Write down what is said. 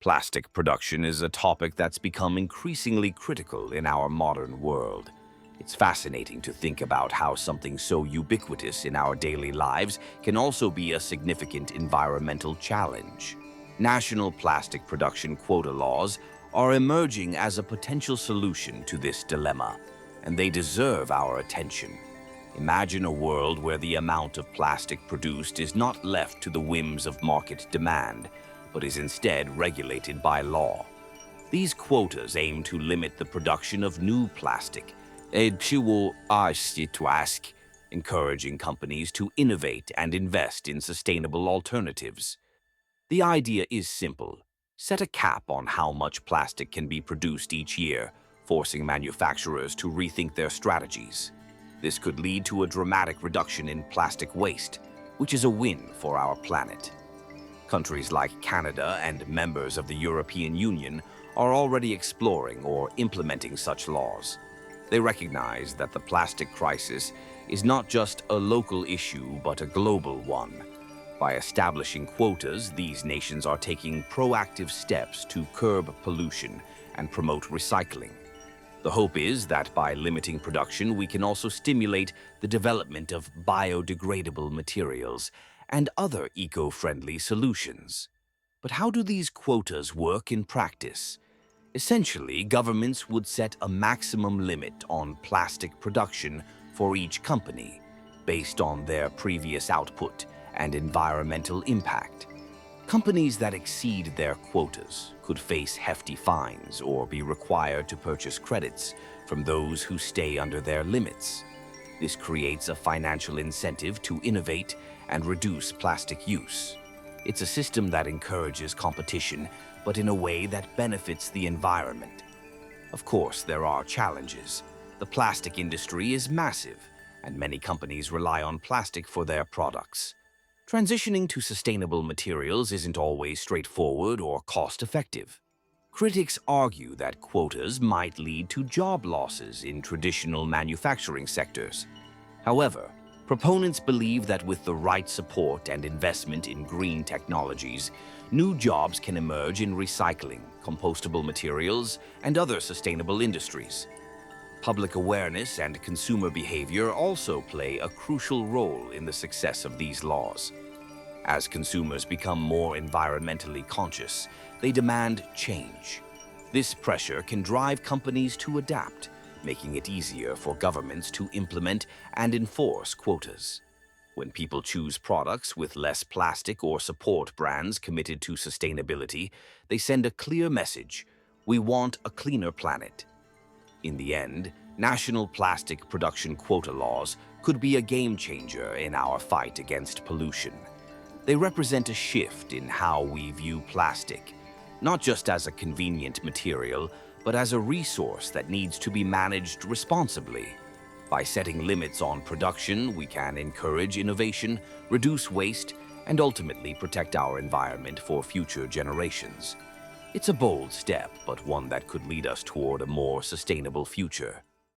Plastic production is a topic that's become increasingly critical in our modern world. It's fascinating to think about how something so ubiquitous in our daily lives can also be a significant environmental challenge. National plastic production quota laws are emerging as a potential solution to this dilemma, and they deserve our attention. Imagine a world where the amount of plastic produced is not left to the whims of market demand, but is instead regulated by law. These quotas aim to limit the production of new plastic, encouraging companies to innovate and invest in sustainable alternatives. The idea is simple. Set a cap on how much plastic can be produced each year, forcing manufacturers to rethink their strategies. This could lead to a dramatic reduction in plastic waste, which is a win for our planet. Countries like Canada and members of the European Union are already exploring or implementing such laws. They recognize that the plastic crisis is not just a local issue but a global one. By establishing quotas, these nations are taking proactive steps to curb pollution and promote recycling. The hope is that by limiting production, we can also stimulate the development of biodegradable materials and other eco-friendly solutions. But how do these quotas work in practice? Essentially, governments would set a maximum limit on plastic production for each company, based on their previous output and environmental impact. Companies that exceed their quotas could face hefty fines or be required to purchase credits from those who stay under their limits. This creates a financial incentive to innovate and reduce plastic use. It's a system that encourages competition, but in a way that benefits the environment. Of course, there are challenges. The plastic industry is massive, and many companies rely on plastic for their products. Transitioning to sustainable materials isn't always straightforward or cost-effective. Critics argue that quotas might lead to job losses in traditional manufacturing sectors. However, proponents believe that with the right support and investment in green technologies, new jobs can emerge in recycling, compostable materials, and other sustainable industries. Public awareness and consumer behavior also play a crucial role in the success of these laws. As consumers become more environmentally conscious, they demand change. This pressure can drive companies to adapt, making it easier for governments to implement and enforce quotas. When people choose products with less plastic or support brands committed to sustainability, they send a clear message: we want a cleaner planet. In the end, national plastic production quota laws could be a game changer in our fight against pollution. They represent a shift in how we view plastic, not just as a convenient material, but as a resource that needs to be managed responsibly. By setting limits on production, we can encourage innovation, reduce waste, and ultimately protect our environment for future generations. It's a bold step, but one that could lead us toward a more sustainable future.